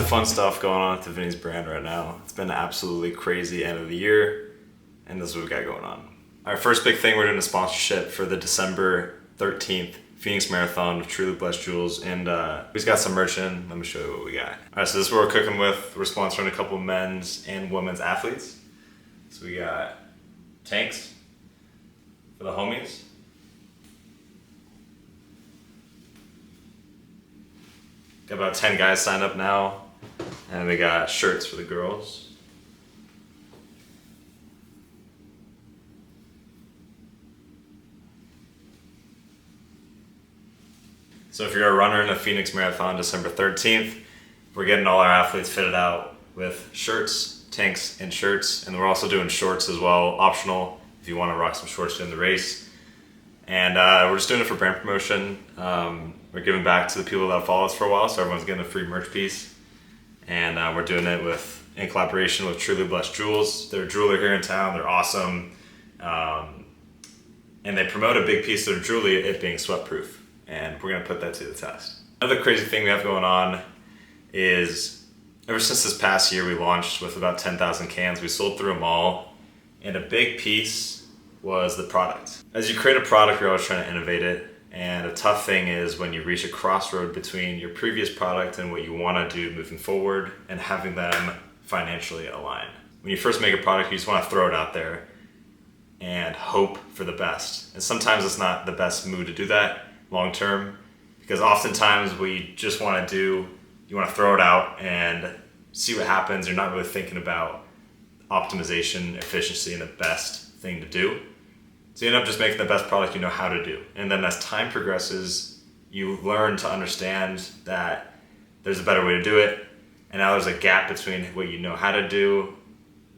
of fun stuff going on at DIVINI's brand right now. It's been an absolutely crazy end of the year, and this is what we got going on. Our first big thing, we're doing a sponsorship for the December 13th Phoenix Marathon with Truly Blessed Jewels, and we've got some merch in. Let me show you what we got. All right, so this is what we're cooking with. We're sponsoring a couple men's and women's athletes. So we got tanks for the homies. Got about 10 guys signed up now, and we got shirts for the girls. So if you're a runner in the Phoenix Marathon, December 13th, we're getting all our athletes fitted out with shirts, tanks, and shirts. And we're also doing shorts as well, optional, if you want to rock some shorts during the race. And we're just doing it for brand promotion. We're giving back to the people that follow us for a while, so everyone's getting a free merch piece. And we're doing it in collaboration with Truly Blessed Jewels. They're a jeweler here in town. They're awesome. And they promote a big piece of their jewelry, it being sweat-proof. And we're going to put that to the test. Another crazy thing we have going on is, ever since this past year we launched with about 10,000 cans, we sold through them all, and a big piece was the product. As you create a product, you're always trying to innovate it, and a tough thing is when you reach a crossroad between your previous product and what you want to do moving forward and having them financially align. When you first make a product, you just want to throw it out there and hope for the best. And sometimes it's not the best move to do that long term, because oftentimes we just want to throw it out and see what happens. You're not really thinking about optimization, efficiency, and the best thing to do. So you end up just making the best product you know how to do. And then as time progresses, you learn to understand that there's a better way to do it. And now there's a gap between what you know how to do,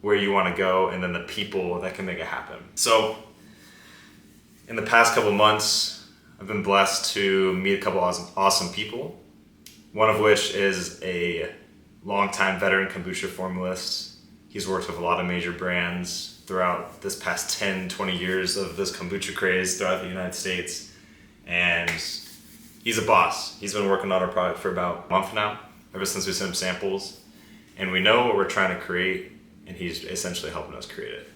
where you want to go, and then the people that can make it happen. So in the past couple months, I've been blessed to meet a couple awesome people, one of which is a longtime veteran kombucha formalist. He's worked with a lot of major brands throughout this past 10, 20 years of this kombucha craze throughout the United States. And he's a boss. He's been working on our product for about a month now, ever since we sent him samples. And we know what we're trying to create, and he's essentially helping us create it.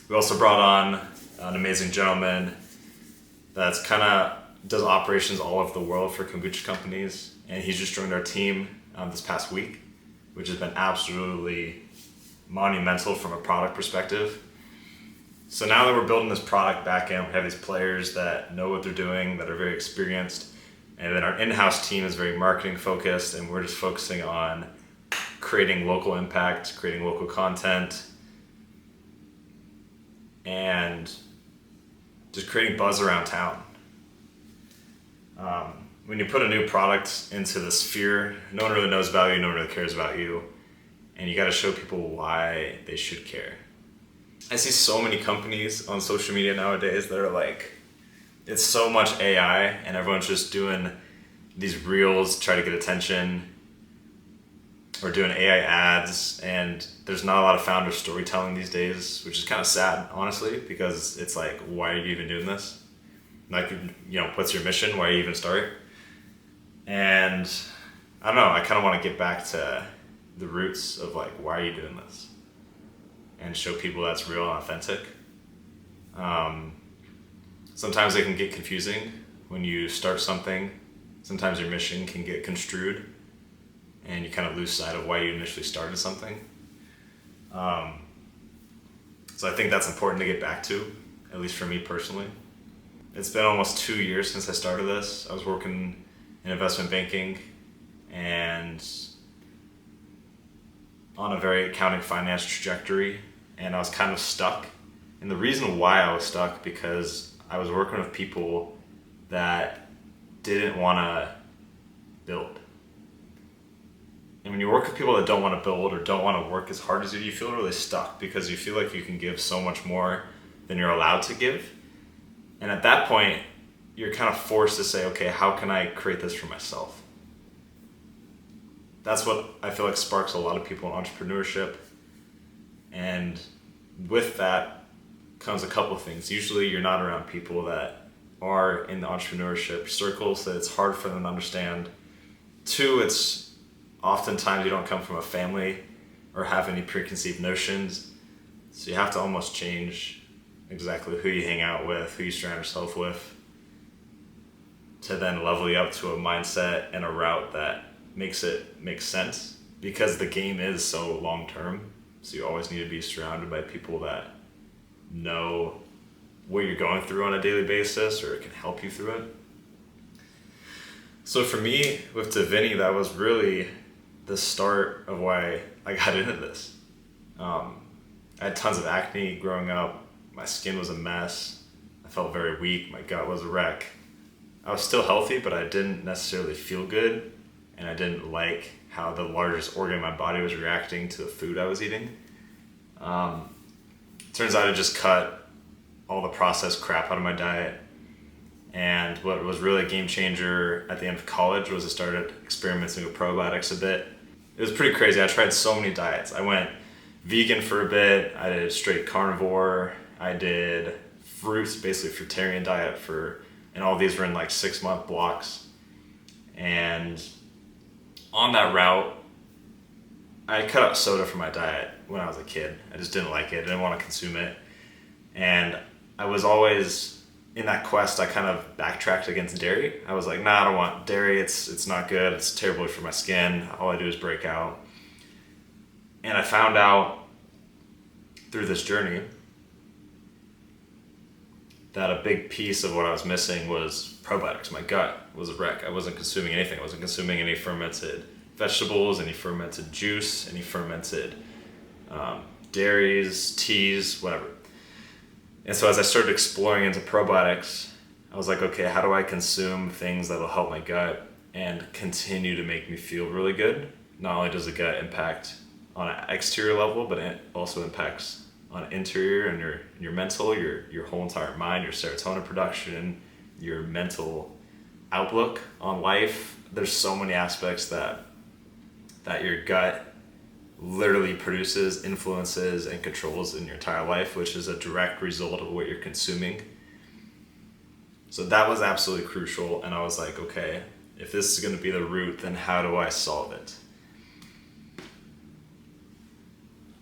We also brought on an amazing gentleman that's does operations all over the world for kombucha companies, and he's just joined our team this past week, which has been absolutely monumental from a product perspective. So now that we're building this product back end, we have these players that know what they're doing, that are very experienced, and then our in-house team is very marketing focused, and we're just focusing on creating local impact, creating local content, and just creating buzz around town. When you put a new product into the sphere, no one really knows about you, no one really cares about you, and you gotta show people why they should care. I see so many companies on social media nowadays that are like, it's so much AI, and everyone's just doing these reels to try to get attention, or doing AI ads, and there's not a lot of founder storytelling these days, which is kind of sad, honestly, because it's like, why are you even doing this? Like, what's your mission? Why are you even start? And I don't know, I kind of want to get back to the roots of like, why are you doing this? And show people that's real and authentic. Sometimes it can get confusing when you start something. Sometimes your mission can get construed, and you kind of lose sight of why you initially started something. So I think that's important to get back to, at least for me personally. It's been almost 2 years since I started this. I was working in investment banking and on a very accounting finance trajectory, and I was kind of stuck. And the reason why I was stuck, because I was working with people that didn't want to build. And when you work with people that don't want to build or don't want to work as hard as you feel really stuck, because you feel like you can give so much more than you're allowed to give. And at that point, you're kind of forced to say, okay, how can I create this for myself? That's what I feel like sparks a lot of people in entrepreneurship. And with that comes a couple of things. Usually you're not around people that are in the entrepreneurship circle, so it's hard for them to understand Two, it's oftentimes you don't come from a family or have any preconceived notions. So you have to almost change exactly who you hang out with, who you surround yourself with, to then level you up to a mindset and a route that makes sense, because the game is so long term. So you always need to be surrounded by people that know what you're going through on a daily basis or can help you through it. So for me with DIVINI, that was really the start of why I got into this. I had tons of acne growing up. My skin was a mess. I felt very weak. My gut was a wreck. I was still healthy, but I didn't necessarily feel good, and I didn't like how the largest organ in my body was reacting to the food I was eating. Turns out I just cut all the processed crap out of my diet. And what was really a game changer at the end of college was I started experimenting with probiotics a bit. It was pretty crazy. I tried so many diets. I went vegan for a bit. I did straight carnivore. I did fruits, basically fruitarian diet and all these were in like 6-month blocks. And on that route, I cut out soda from my diet when I was a kid. I just didn't like it. I didn't want to consume it. And I was always in that quest. I kind of backtracked against dairy. I was like, nah, I don't want dairy. It's not good. It's terrible for my skin. All I do is break out. And I found out through this journey that a big piece of what I was missing was probiotics. My gut was a wreck. I wasn't consuming anything. I wasn't consuming any fermented vegetables, any fermented juice, any fermented dairies, teas, whatever. And so as I started exploring into probiotics, I was like, okay, how do I consume things that will help my gut and continue to make me feel really good? Not only does the gut impact on an exterior level, but it also impacts on interior and your mental, your whole entire mind, your serotonin production, your mental outlook on life. There's so many aspects that your gut literally produces, influences, and controls in your entire life, which is a direct result of what you're consuming. So that was absolutely crucial, and I was like, okay, if this is going to be the root, then how do I solve it?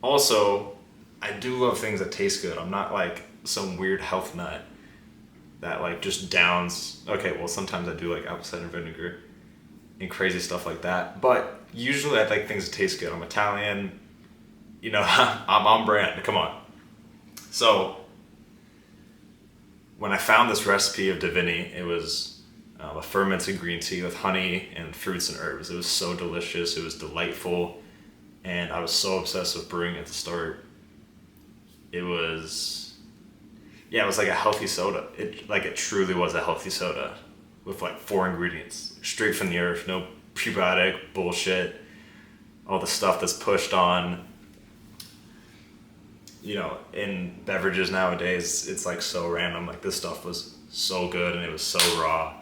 Also, I do love things that taste good. I'm not like some weird health nut that like just downs. Okay, well, sometimes I do like apple cider vinegar and crazy stuff like that, but usually I like things that taste good. I'm Italian, I'm on brand, come on. So when I found this recipe of DIVINI, it was a fermented green tea with honey and fruits and herbs. It was so delicious, it was delightful, and I was so obsessed with brewing at the start. It was like a healthy soda. It truly was a healthy soda with like 4 ingredients, straight from the earth, no prebiotic bullshit, all the stuff that's pushed on, in beverages nowadays. It's like so random. Like this stuff was so good and it was so raw.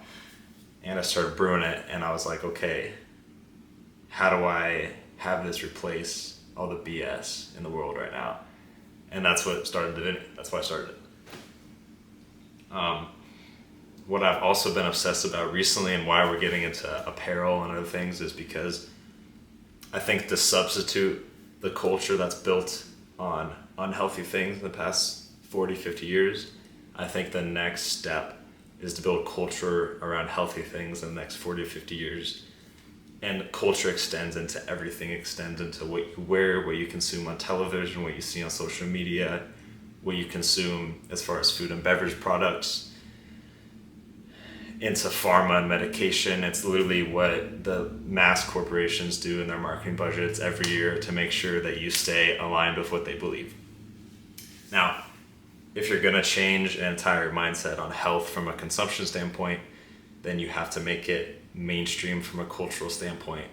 And I started brewing it and I was like, okay, how do I have this replace all the BS in the world right now? And that's what started DIVINI. That's why I started it. What I've also been obsessed about recently and why we're getting into apparel and other things is because I think to substitute the culture that's built on unhealthy things in the past 40, 50 years, I think the next step is to build culture around healthy things in the next 40 to 50 years. And culture extends into everything, extends into what you wear, what you consume on television, what you see on social media, what you consume as far as food and beverage products, into pharma and medication. It's literally what the mass corporations do in their marketing budgets every year to make sure that you stay aligned with what they believe. Now, if you're gonna change an entire mindset on health from a consumption standpoint, then you have to make it mainstream from a cultural standpoint.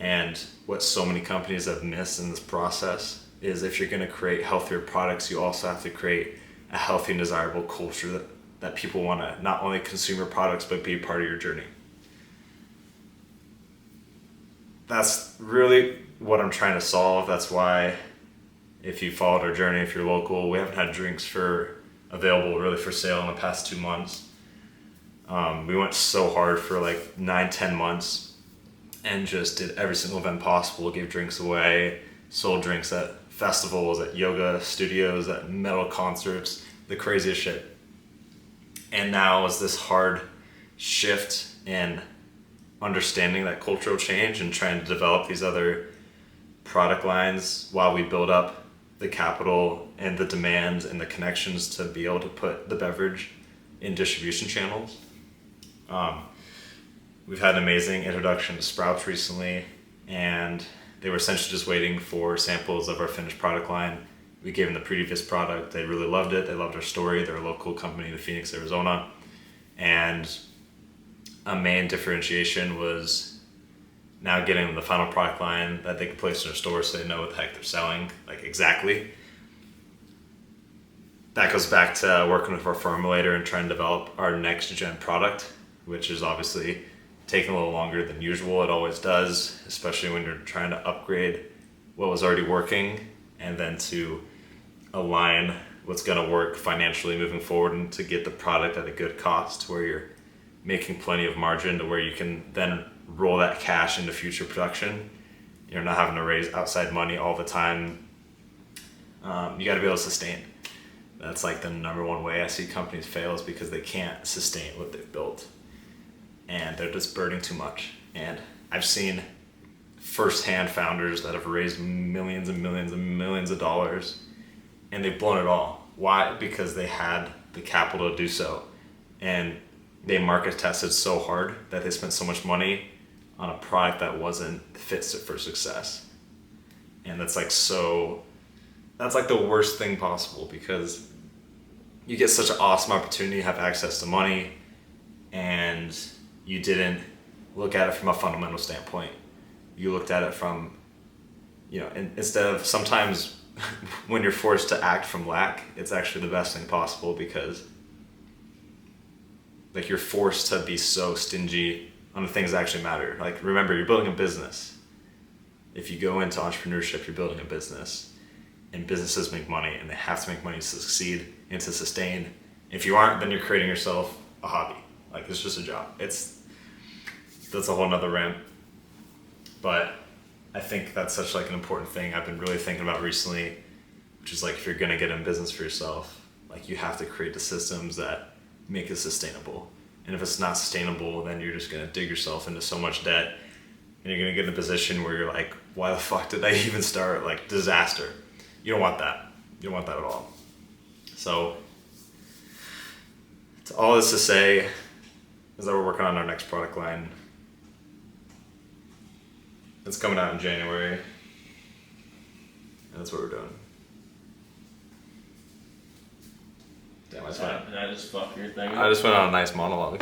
And what so many companies have missed in this process is if you're gonna create healthier products, you also have to create a healthy and desirable culture that people want to not only consume your products, but be a part of your journey. That's really what I'm trying to solve. That's why if you followed our journey, if you're local, we haven't had drinks available really for sale in the past 2 months. We went so hard for like 9-10 months and just did every single event possible, gave drinks away, sold drinks at festivals, at yoga studios, at metal concerts, the craziest shit. And now is this hard shift in understanding that cultural change and trying to develop these other product lines while we build up the capital and the demand and the connections to be able to put the beverage in distribution channels. We've had an amazing introduction to Sprouts recently, and they were essentially just waiting for samples of our finished product line. We gave them the previous product. They really loved it. They loved our story. They're a local company in Phoenix, Arizona. And a main differentiation was now getting the final product line that they can place in their store so they know what the heck they're selling, like exactly. That goes back to working with our formulator and trying to develop our next gen product, which is obviously taking a little longer than usual. It always does, especially when you're trying to upgrade what was already working and then to align what's going to work financially moving forward and to get the product at a good cost where you're making plenty of margin to where you can then roll that cash into future production. You're not having to raise outside money all the time. You got to be able to sustain. That's like the number one way I see companies fail, is because they can't sustain what they've built. And they're just burning too much. And I've seen firsthand founders that have raised millions and millions and millions of dollars, and they've blown it all. Why? Because they had the capital to do so. And they market tested so hard that they spent so much money on a product that wasn't fit for success. And that's like the worst thing possible, because you get such an awesome opportunity to have access to money and you didn't look at it from a fundamental standpoint. You looked at it from, instead of sometimes when you're forced to act from lack, it's actually the best thing possible, because like you're forced to be so stingy on the things that actually matter. Like, remember, you're building a business. If you go into entrepreneurship, you're building a business, and businesses make money, and they have to make money to succeed and to sustain. If you aren't, then you're creating yourself a hobby. Like, it's just a job. That's a whole nother rant. But I think that's such like an important thing I've been really thinking about recently, which is like, if you're gonna get in business for yourself, like you have to create the systems that make it sustainable. And if it's not sustainable, then you're just gonna dig yourself into so much debt, and you're gonna get in a position where you're like, why the fuck did I even start? Like, disaster. You don't want that. You don't want that at all. So, all this to say is that we're working on our next product line. It's coming out in January. And that's what we're doing. Damn, I just fucked your thing up. I just went on a nice monologue.